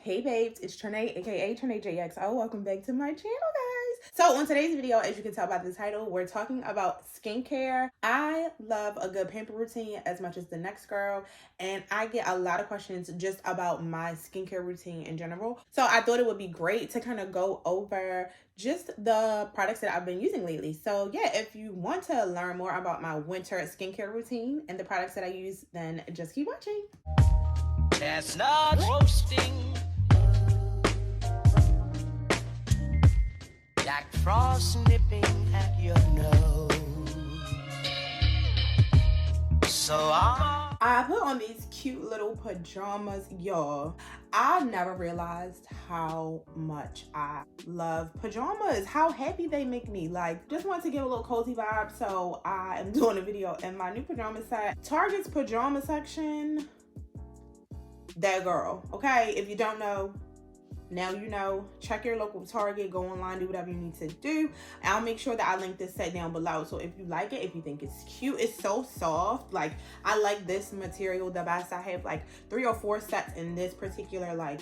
Hey babes, it's Trinae, aka Trinae JXO. Welcome back to my channel, guys. So on today's video, as you can tell by the title, we're talking about skincare. I love a good pamper routine as much as the next girl, and I get a lot of questions just about my skincare routine in general. So I thought it would be great to kind of go over just the products that I've been using lately. So yeah, if you want to learn more about my winter skincare routine and the products that I use, then just keep watching. Chestnut roasting, Jack Frost nipping at your nose. So I put on these cute little pajamas, y'all. I never realized how much I love pajamas, how happy they make me. Like, just want to give a little cozy vibe, so I am doing a video in my new pajama set. Target's pajama section, that girl, okay? If you don't know, now you know. Check your local Target, go online, do whatever you need to do. I'll make sure that I link this set down below. So if you like it, if you think it's cute, it's so soft. Like, I like this material the best. I have like 3 or 4 sets in this particular like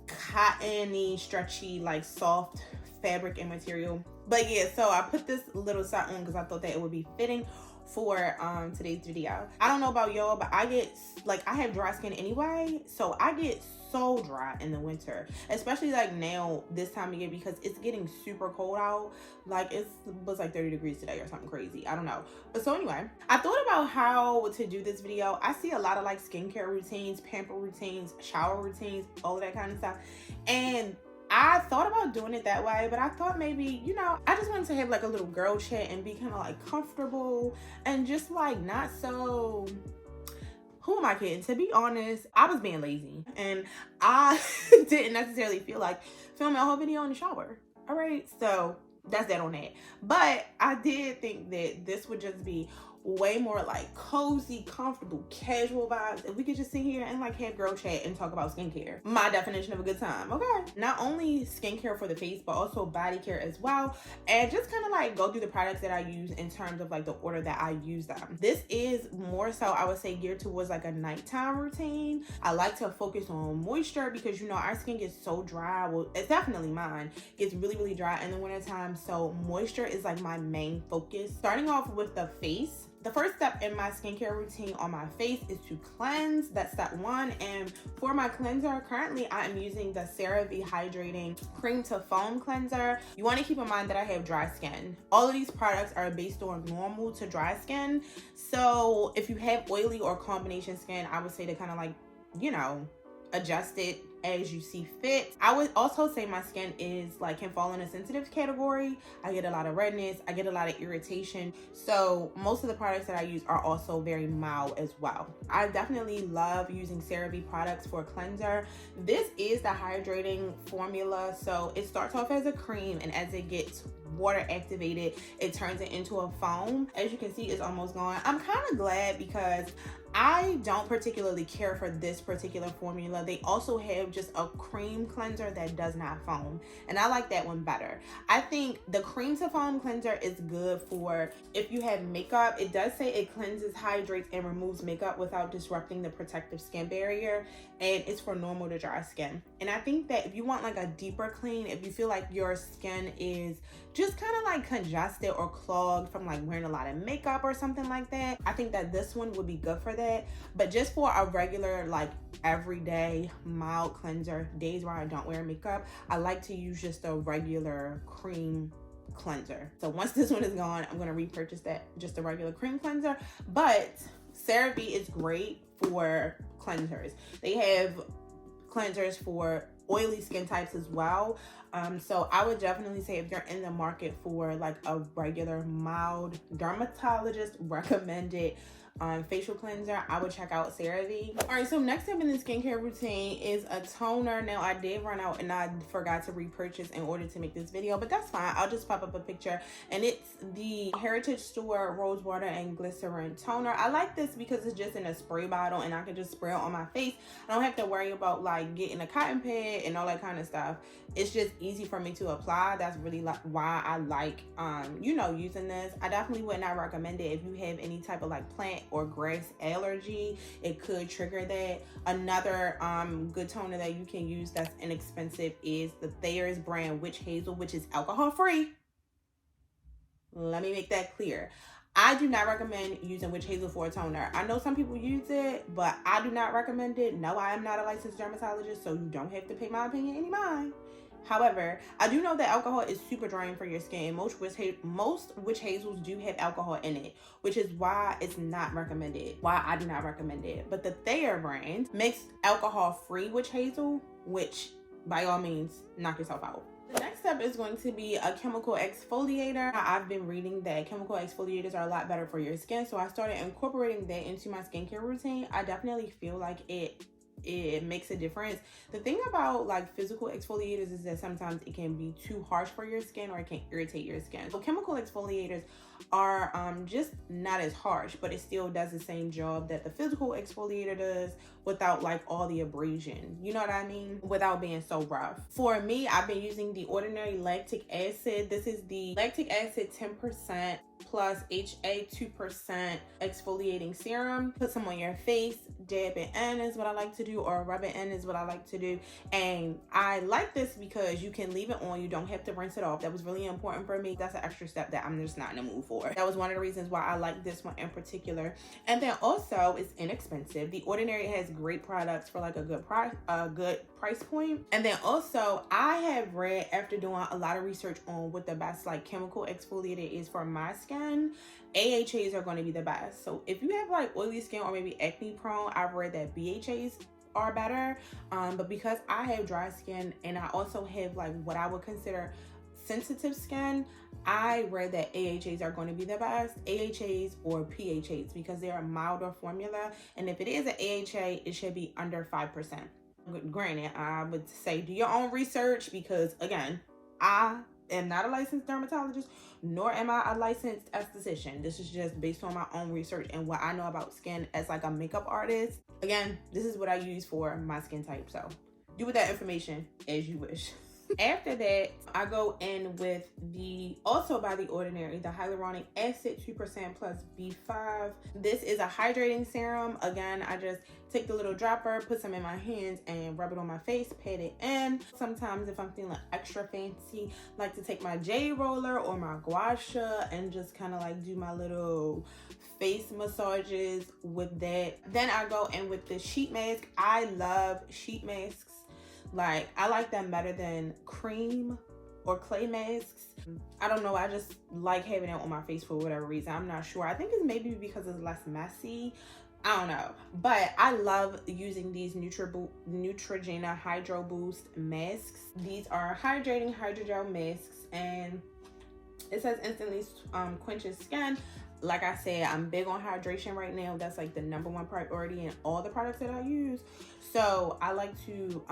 cottony, stretchy, like soft fabric and material. But yeah, so I put this little set on because I thought that it would be fitting for today's video. I don't know about y'all, but I get like, I have dry skin anyway, so I get so dry in the winter, especially like now this time of year, because it's getting super cold out. Like, it was like 30 degrees today or something crazy, I don't know. But so anyway, I thought about how to do this video. I see a lot of like skincare routines, pamper routines, shower routines, all of that kind of stuff, and I thought about doing it that way, but I thought maybe, you know, I just wanted to have like a little girl chat and be kind of like comfortable and just like not so, who am I kidding? To be honest, I was being lazy and I didn't necessarily feel like filming a whole video in the shower. All right, so that's that on that. But I did think that this would just be way more like cozy, comfortable, casual vibes if we could just sit here and like have girl chat and talk about skincare. My definition of a good time. Okay, not only skincare for the face, but also body care as well, and just kind of like go through the products that I use in terms of like the order that I use them. This is more so, I would say, geared towards like a nighttime routine. I like to focus on moisture because, you know, our skin gets so dry. Well, it's definitely mine, gets really dry in the wintertime, so moisture is like my main focus. Starting off with the face, the first step in my skincare routine on my face is to cleanse. That's step 1. And for my cleanser, currently I am using the Cerave Hydrating Cream to Foam Cleanser. You want to keep in mind that I have dry skin. All of these products are based on normal to dry skin. So if you have oily or combination skin, I would say to kind of like, you know, adjust it as you see fit. I would also say my skin is like, can fall in a sensitive category. I get a lot of redness, I get a lot of irritation, so most of the products that I use are also very mild as well. I definitely love using CeraVe products for a cleanser. This is the hydrating formula, so it starts off as a cream, and as it gets water activated, it turns it into a foam. As you can see, it's almost gone. I'm kind of glad because I don't particularly care for this particular formula. They also have just a cream cleanser that does not foam, and I like that one better. I think the cream to foam cleanser is good for if you have makeup. It does say it cleanses, hydrates, and removes makeup without disrupting the protective skin barrier, and it's for normal to dry skin. And I think that if you want like a deeper clean, if you feel like your skin is just kind of like congested or clogged from like wearing a lot of makeup or something like that, I think that this one would be good for that. But just for a regular like everyday mild cleanser, days where I don't wear makeup, I like to use just a regular cream cleanser. So once this one is gone, I'm going to repurchase that, just a regular cream cleanser. But CeraVe is great for cleansers. They have cleansers for oily skin types as well. So I would definitely say if you're in the market for like a regular mild dermatologist recommended facial cleanser, I would check out CeraVe. All right, so next up in the skincare routine is a toner. Now I did run out and I forgot to repurchase in order to make this video, but that's fine. I'll just pop up a picture, and it's the Heritage Store Rose Water and Glycerin Toner. I like this because it's just in a spray bottle and I can just spray it on my face. I don't have to worry about like getting a cotton pad and all that kind of stuff. It's just easy for me to apply. That's really why I like you know, using this. I definitely would not recommend it if you have any type of like plant or grass allergy, it could trigger that. Another good toner that you can use that's inexpensive is the Thayer's brand Witch Hazel, which is alcohol free. Let me make that clear. I do not recommend using Witch Hazel for a toner. I know some people use it, but I do not recommend it. No, I am not a licensed dermatologist, so you don't have to pay my opinion any mind. However, I do know that alcohol is super drying for your skin. Most witch hazels do have alcohol in it, which is why it's not recommended. Why I do not recommend it. But the Thayer brand makes alcohol-free witch hazel, which by all means, knock yourself out. The next step is going to be a chemical exfoliator. I've been reading that chemical exfoliators are a lot better for your skin, so I started incorporating that into my skincare routine. I definitely feel like it makes a difference. The thing about like physical exfoliators is that sometimes it can be too harsh for your skin or it can irritate your skin. So chemical exfoliators are just not as harsh, but it still does the same job that the physical exfoliator does without like all the abrasion, you know what I mean, without being so rough. For me, I've been using the Ordinary Lactic Acid. This is the lactic acid 10% plus HA 2% exfoliating serum. Put some on your face, dab it in is what I like to do, or rub it in is what I like to do. And I like this because you can leave it on, you don't have to rinse it off. That was really important for me. That's an extra step that I'm just not in the mood for. That was one of the reasons why I like this one in particular. And then also it's inexpensive. The Ordinary has great products for like a good price point. And then also I have read, after doing a lot of research on what the best like chemical exfoliator is for my skin, AHAs are going to be the best. So if you have like oily skin or maybe acne prone, I've read that BHAs are better. But because I have dry skin and I also have like what I would consider sensitive skin, I read that AHAs are going to be the best, AHAs or PHAs, because they're a milder formula. And if it is an AHA, it should be under 5%. Granted, I would say do your own research, because again, I am not a licensed dermatologist, nor am I a licensed esthetician. This is just based on my own research and what I know about skin as like a makeup artist. Again, this is what I use for my skin type, so do with that information as you wish. After that, I go in with the, also by the Ordinary, the hyaluronic acid 2% plus B5. This is a hydrating serum. Again, I just take the little dropper, put some in my hands and rub it on my face, pat it in. Sometimes if I'm feeling extra fancy, I like to take my J roller or my gua sha and just kind of like do my little face massages with that. Then I go in with the sheet mask. I love sheet masks. Like, I like them better than cream or clay masks. I don't know, I just like having it on my face for whatever reason. I'm not sure. I think it's maybe because it's less messy. I don't know. But I love using these Neutrogena Hydro Boost masks. These are hydrating hydrogel masks, and it says instantly quenches skin. Like I said, I'm big on hydration right now. That's like the #1 priority in all the products that I use. So I like to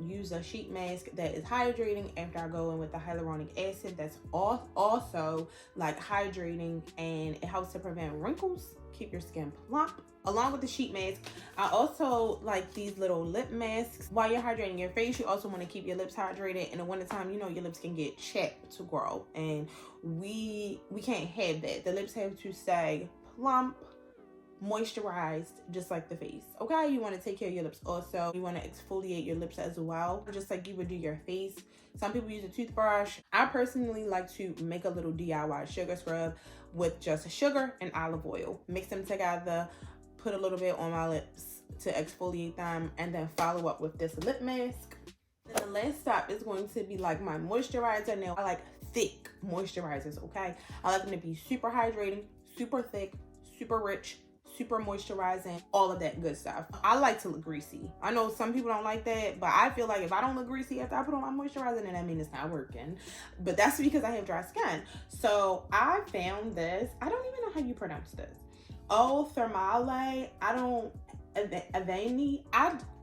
use a sheet mask that is hydrating after I go in with the hyaluronic acid. That's also like hydrating, and it helps to prevent wrinkles, keep your skin plump. Along with the sheet mask, I also like these little lip masks. While you're hydrating your face, you also want to keep your lips hydrated. In the wintertime, you know your lips can get chapped to grow, and we can't have that. The lips have to stay plump, moisturized, just like the face. Okay, you want to take care of your lips also. You want to exfoliate your lips as well, just like you would do your face. Some people use a toothbrush. I personally like to make a little DIY sugar scrub with just sugar and olive oil. Mix them together, put a little bit on my lips to exfoliate them, and then follow up with this lip mask. And the last step is going to be like my moisturizer. Now I like thick moisturizers, okay? I like them to be super hydrating, super thick, super rich, super moisturizing, all of that good stuff. I like to look greasy. I know some people don't like that, but I feel like if I don't look greasy after I put on my moisturizer, then that means it's not working. But that's because I have dry skin. So I found this. I don't even know how you pronounce this. Oh, Thermale. I don't, Avani.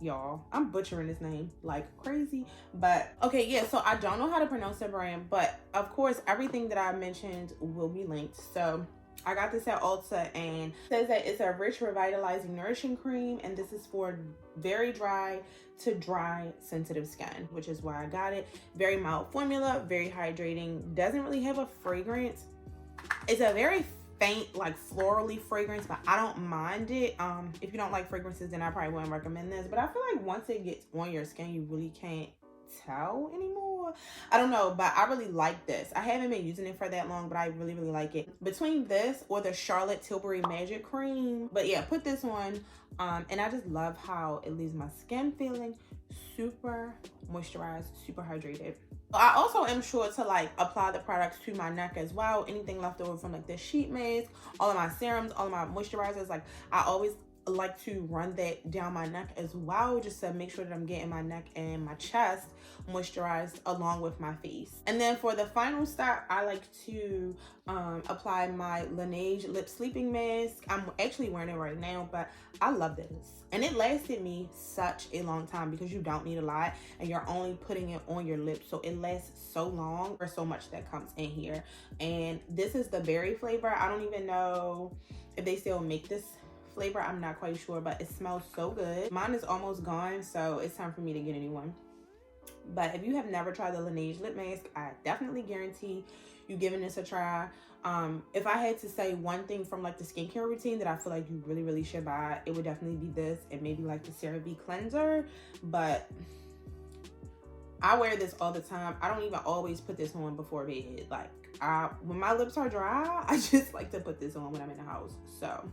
Y'all, I'm butchering this name like crazy. But okay, yeah, so I don't know how to pronounce the brand, but of course, everything that I mentioned will be linked. So I got this at Ulta, and it says that it's a rich, revitalizing, nourishing cream, and this is for very dry to dry sensitive skin, which is why I got it. Very mild formula, very hydrating, doesn't really have a fragrance. It's a very faint, like florally fragrance, but I don't mind it. If you don't like fragrances, then I probably wouldn't recommend this, but I feel like once it gets on your skin, you really can't tell anymore. I don't know, but I really like this. I haven't been using it for that long, but I really like it. Between this or the Charlotte Tilbury Magic Cream, but yeah, put this one and I just love how it leaves my skin feeling super moisturized, super hydrated. I also am sure to like apply the products to my neck as well. Anything left over from like the sheet mask, all of my serums, all of my moisturizers, like I always like to run that down my neck as well, just to make sure that I'm getting my neck and my chest moisturized along with my face. And then for the final step, I like to apply my Laneige lip sleeping mask. I'm actually wearing it right now, but I love this, and it lasted me such a long time because you don't need a lot and you're only putting it on your lips, so it lasts so long. There's so much that comes in here, and this is the berry flavor. I don't even know if they still make this flavor, I'm not quite sure, but it smells so good. Mine is almost gone, so it's time for me to get a new one. But if you have never tried the Laneige lip mask, I definitely guarantee you giving this a try. If I had to say one thing from like the skincare routine that I feel like you really should buy, it would definitely be this, and maybe like the Cerave cleanser. But I wear this all the time. I don't even always put this on before bed. Like when my lips are dry, I just like to put this on when I'm in the house. So,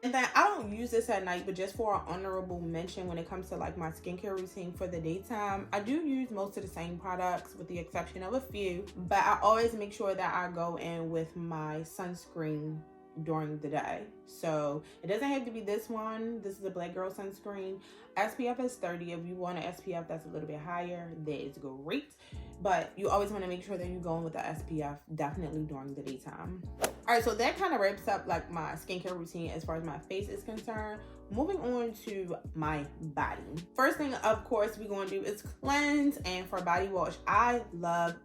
and then I don't use this at night, but just for an honorable mention when it comes to like my skincare routine for the daytime, I do use most of the same products with the exception of a few, but I always make sure that I go in with my sunscreen during the day. So it doesn't have to be this one. This is a Black Girl sunscreen. SPF is 30. If you want an SPF that's a little bit higher, that is great. But you always want to make sure that you're going with the SPF definitely during the daytime. All right, so that kind of wraps up like my skincare routine as far as my face is concerned. Moving on to my body. First thing, of course, we're going to do is cleanse. And for body wash, I love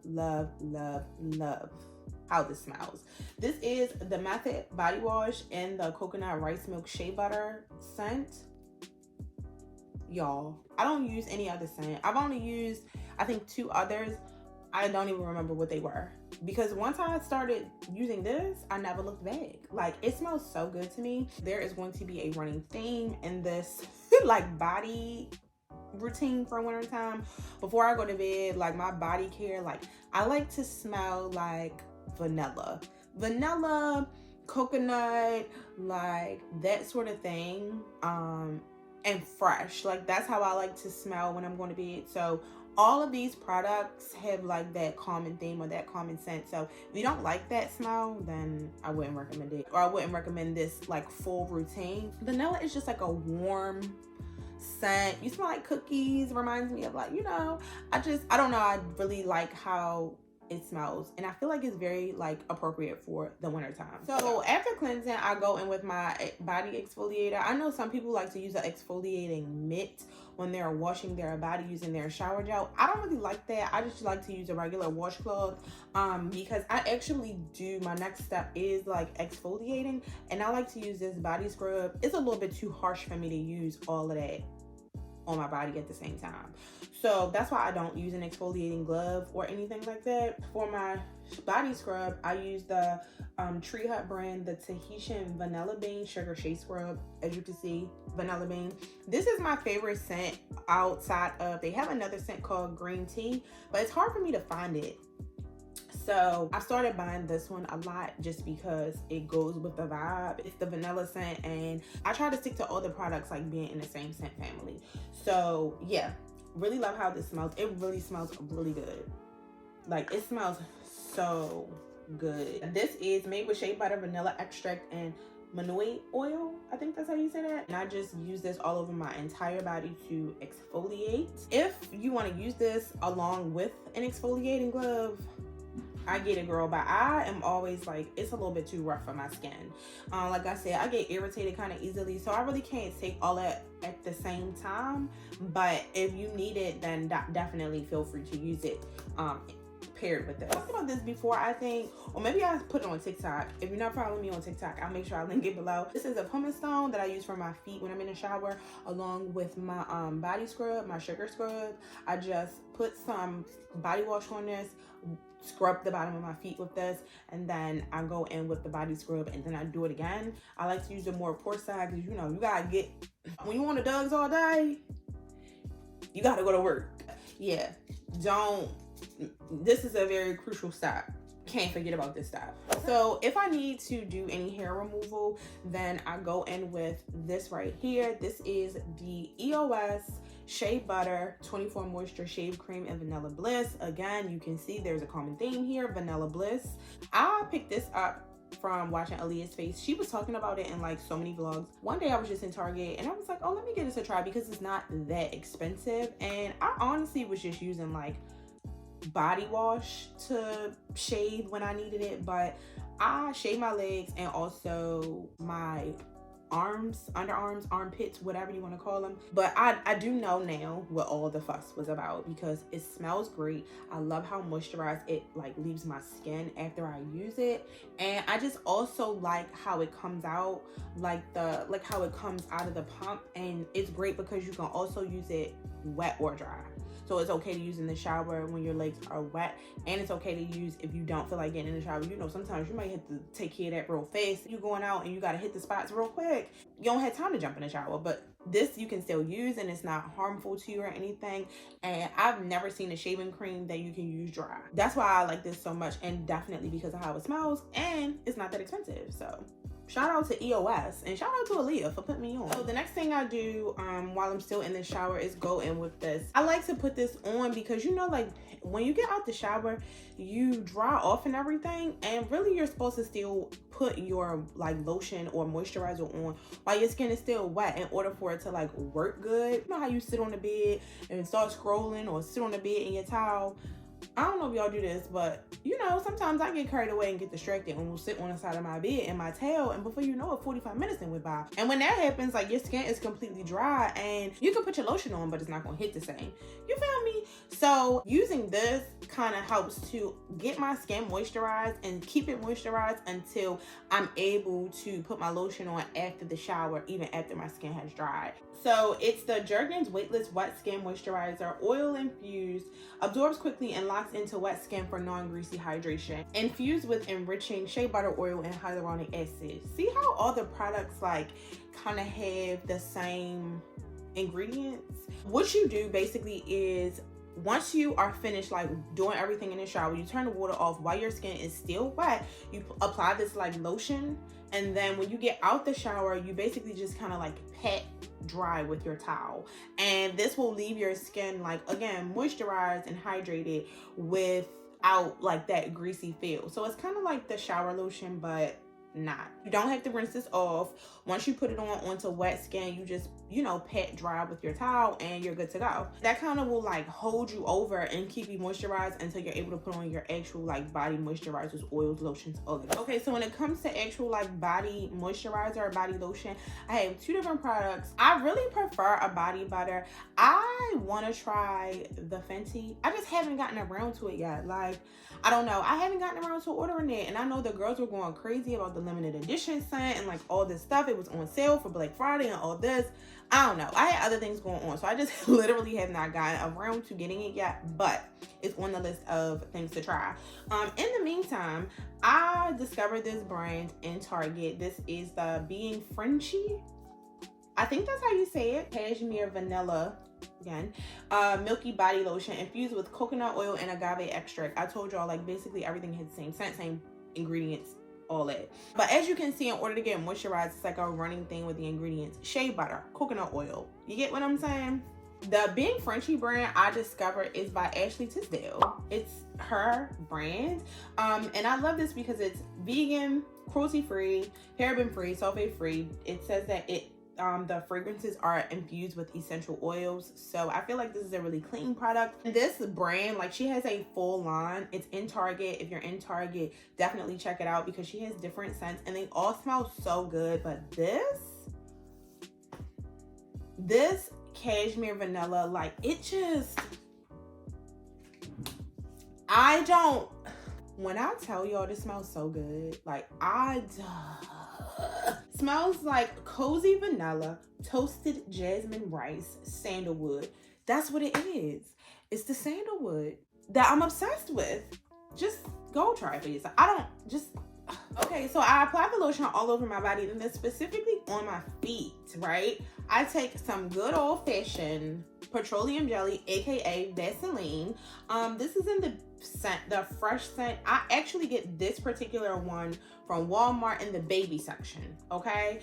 how this smells. This is the Method body wash in the coconut rice milk shea butter scent. Y'all, I don't use any other scent. I've only used, I think, 2 others. I don't even remember what they were, because once I started using this, I never looked back. Like, it smells so good to me. There is going to be a running theme in this like body routine for wintertime. Before I go to bed, like my body care, like I like to smell like vanilla, coconut, like that sort of thing, and fresh. Like that's how I like to smell when I'm going to bed. So all of these products have like that common theme or that common scent. So if you don't like that smell, then I wouldn't recommend it, or I wouldn't recommend this like full routine. Vanilla is just like a warm scent. You smell like cookies. Reminds me of like, you know, I don't know, I really like how it smells, and I feel like it's very like appropriate for the winter time. So after cleansing, I go in with my body exfoliator. I know some people like to use an exfoliating mitt when they're washing their body using their shower gel. I don't really like that. I just like to use a regular washcloth because I actually do, my next step is like exfoliating, and I like to use this body scrub. It's a little bit too harsh for me to use all of that on my body at the same time. So that's why I don't use an exfoliating glove or anything like that. For my body scrub, I use the Tree Hut brand, the Tahitian Vanilla Bean Sugar Shea Scrub. As you can see, Vanilla Bean. This is my favorite scent outside of, they have another scent called Green Tea, but it's hard for me to find it. So I started buying this one a lot just because it goes with the vibe. It's the vanilla scent, and I try to stick to all the products like being in the same scent family. So yeah, really love how this smells. It really smells really good. Like, it smells so good. This is made with shea butter, vanilla extract, and manoi oil. I think that's how you say that. And I just use this all over my entire body to exfoliate. If you want to use this along with an exfoliating glove, I get it, girl, but I am always like, it's a little bit too rough for my skin. Like I said, I get irritated kind of easily, so I really can't take all that at the same time. But if you need it, then definitely feel free to use it paired with this. I talked about this before, I think, or maybe I put it on TikTok. If you're not following me on TikTok, I'll make sure I link it below. This is a pumice stone that I use for my feet when I'm in the shower, along with my body scrub, my sugar scrub. I just put some body wash on this, scrub the bottom of my feet with this, and then I go in with the body scrub, and then I do it again. I like to use the more port side because, you know, you gotta get, when you on the Dougs all day, you gotta go to work. Yeah, this is a very crucial step. Can't forget about this step. So if I need to do any hair removal, then I go in with this right here. This is the EOS Shea Butter 24 Moisture Shave Cream and Vanilla Bliss. Again, you can see there's a common theme here, Vanilla Bliss. I picked this up from watching Aaliyah's face. She was talking about it in like so many vlogs. One day I was just in Target and I was like, oh, let me give this a try because it's not that expensive. And I honestly was just using like body wash to shave when I needed it, but I shave my legs and also my arms, underarms, armpits, whatever you want to call them. But I do know now what all the fuss was about because it smells great. I love how moisturized it like leaves my skin after I use it, and I just also like how it comes out, like how it comes out of the pump. And it's great because you can also use it wet or dry. So it's okay to use in the shower when your legs are wet, and it's okay to use if you don't feel like getting in the shower. You know, sometimes you might have to take care of that real fast. You're going out and you got to hit the spots real quick. You don't have time to jump in the shower, but this you can still use and it's not harmful to you or anything. And I've never seen a shaving cream that you can use dry. That's why I like this so much, and definitely because of how it smells, and it's not that expensive. So shout out to EOS and shout out to Aaliyah for putting me on. So the next thing I do while I'm still in the shower is go in with this. I like to put this on because, you know, like when you get out the shower, you dry off and everything, and really you're supposed to still put your like lotion or moisturizer on while your skin is still wet in order for it to like work good. You know how you sit on the bed and start scrolling, or sit on the bed in your towel? I don't know if y'all do this, but you know, sometimes I get carried away and get distracted and will sit on the side of my bed in my towel, and before you know it, 45 minutes then went by. And when that happens, like your skin is completely dry and you can put your lotion on, but it's not gonna hit the same. You feel me? So using this kind of helps to get my skin moisturized and keep it moisturized until I'm able to put my lotion on after the shower, even after my skin has dried. So it's the Jergens Weightless Wet Skin Moisturizer, oil infused, absorbs quickly and locks into wet skin for non-greasy hydration. Infused with enriching shea butter oil and hyaluronic acid. See how all the products like kind of have the same ingredients? What you do basically is, once you are finished like doing everything in the shower, you turn the water off while your skin is still wet. You apply this like lotion, and then when you get out the shower, you basically just kind of like pat dry with your towel, and this will leave your skin like, again, moisturized and hydrated without like that greasy feel. So it's kind of like the shower lotion, but not. You don't have to rinse this off. Once you put it onto wet skin, you just, you know, pat dry with your towel and you're good to go. That kind of will like hold you over and keep you moisturized until you're able to put on your actual like body moisturizers, oils, lotions, all of that. Okay, so when it comes to actual like body moisturizer or body lotion, I have two different products. I really prefer a body butter. I want to try the Fenty. I just haven't gotten around to it yet. Like, I don't know, I haven't gotten around to ordering it, and I know the girls were going crazy about the limited edition scent and like all this stuff. It was on sale for Black Friday and all this. I don't know, I had other things going on, so I just literally have not gotten around to getting it yet, but it's on the list of things to try. In the meantime, I discovered this brand in Target. This is the Being Frenchy, I think that's how you say it, cashmere vanilla, again, milky body lotion infused with coconut oil and agave extract. I told y'all like basically everything has the same scent, same ingredients, all that. But as you can see, in order to get moisturized, it's like a running thing with the ingredients: shea butter, coconut oil. You get what I'm saying? The Being Frenchy brand I discovered is by Ashley Tisdale. It's her brand, and I love this because it's vegan, cruelty-free, paraben-free, sulfate-free. It says that the fragrances are infused with essential oils, so I feel like this is a really clean product. This brand, like, she has a full line. It's in Target. If you're in Target, definitely check it out because she has different scents and they all smell so good. But this cashmere vanilla, like, it just, I don't, when I tell y'all this smells so good, like smells like cozy vanilla, toasted jasmine rice, sandalwood. That's what it is. It's the sandalwood that I'm obsessed with. Just go try it for yourself. Okay, so I apply the lotion all over my body, and then specifically on my feet, right? I take some good old-fashioned petroleum jelly, aka Vaseline. This is in the scent, the fresh scent. I actually get this particular one from Walmart in the baby section, okay?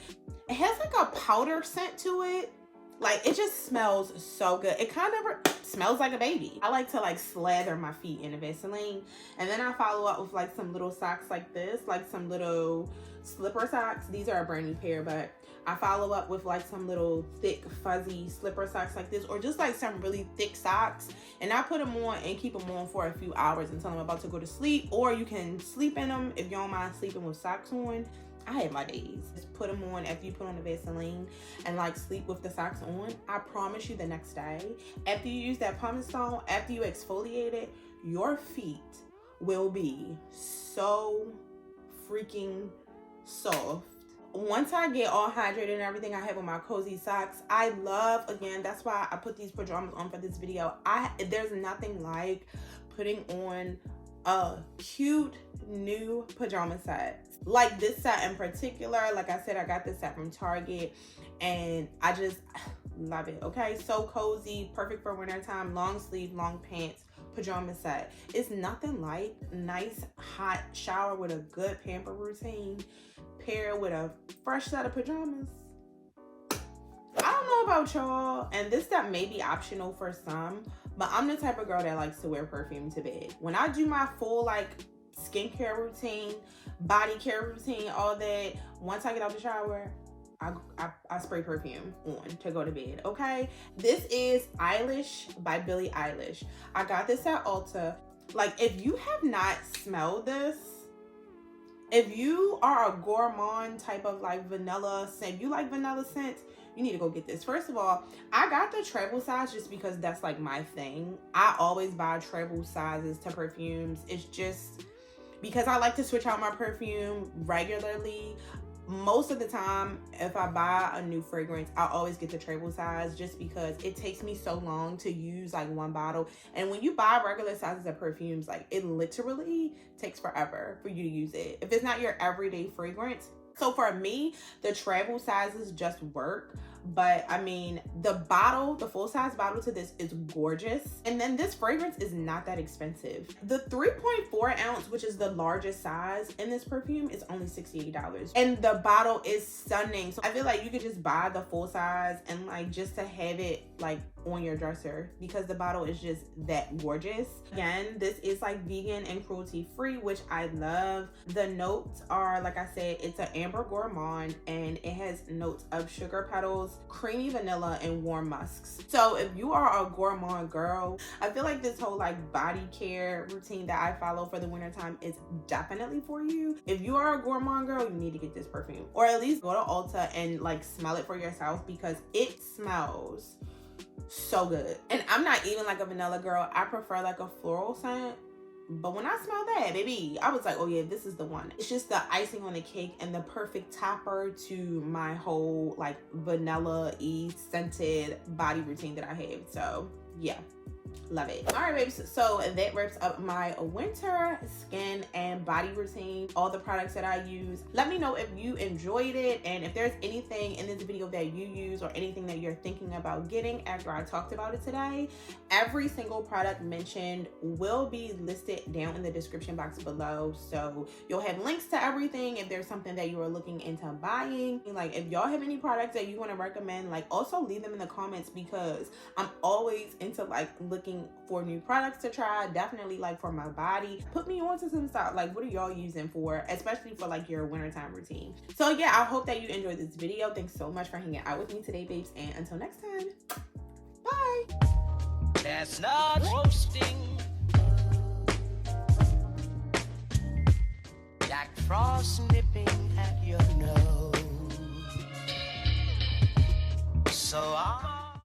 It has like a powder scent to it. Like, it just smells so good. It kind of smells like a baby. I like to like slather my feet in a Vaseline, and then I follow up with like some little socks like this, like some little slipper socks. These are a brand new pair, but I follow up with like some little thick fuzzy slipper socks like this, or just like some really thick socks, and I put them on and keep them on for a few hours until I'm about to go to sleep. Or you can sleep in them if you don't mind sleeping with socks on. I have my days. Just put them on after you put on the Vaseline and like sleep with the socks on. I promise you the next day, after you use that pumice stone, after you exfoliate it, your feet will be so freaking soft. Once I get all hydrated and everything, I have on my cozy socks. I love, again, that's why I put these pajamas on for this video. There's nothing like putting on a cute new pajama set. Like this set in particular, like I said, I got this set from Target and I just love it, okay? So cozy, perfect for wintertime, long sleeve, long pants, pajama set. It's nothing like nice hot shower with a good pamper routine paired with a fresh set of pajamas. I don't know about y'all, and this stuff may be optional for some, but I'm the type of girl that likes to wear perfume to bed. When I do my full like skincare routine, body care routine, all that, once I get out the shower, I spray perfume on to go to bed, okay? This is Eilish by Billie Eilish. I got this at Ulta. Like, if you have not smelled this, if you are a gourmand type of like vanilla scent, if you like vanilla scents, you need to go get this. First of all, I got the travel size just because that's like my thing. I always buy travel sizes to perfumes. It's just because I like to switch out my perfume regularly. Most of the time, if I buy a new fragrance, I always get the travel size just because it takes me so long to use like one bottle. And when you buy regular sizes of perfumes, like it literally takes forever for you to use it if it's not your everyday fragrance. So for me, the travel sizes just work. But I mean, the bottle, the full size bottle to this is gorgeous. And then this fragrance is not that expensive. The 3.4 ounce, which is the largest size in this perfume, is only $68. And the bottle is stunning. So I feel like you could just buy the full size and like just to have it like on your dresser because the bottle is just that gorgeous. Again, this is like vegan and cruelty free, which I love. The notes are, like I said, it's an amber gourmand and it has notes of sugar petals, creamy vanilla, and warm musks. So if you are a gourmand girl, I feel like this whole like body care routine that I follow for the wintertime is definitely for you. If you are a gourmand girl, you need to get this perfume, or at least go to Ulta and like smell it for yourself because it smells so good. And I'm not even like a vanilla girl. I prefer like a floral scent. But when I smelled that, baby, I was like, oh yeah, this is the one. It's just the icing on the cake and the perfect topper to my whole like vanilla-y scented body routine that I have. So yeah, love it. All right, babes, so that wraps up my winter skin and body routine, all the products that I use. Let me know if you enjoyed it and if there's anything in this video that you use or anything that you're thinking about getting after I talked about it today. Every single product mentioned will be listed down in the description box below, so you'll have links to everything if there's something that you are looking into buying. Like, if y'all have any products that you want to recommend, like, also leave them in the comments because I'm always into like looking for new products to try. Definitely like for my body. Put me onto some stuff. Like, what are y'all using for, especially for like your wintertime routine? So yeah, I hope that you enjoyed this video. Thanks so much for hanging out with me today, babes, and until next time, bye. That's not roasting. Jack Frost nipping at your nose. So I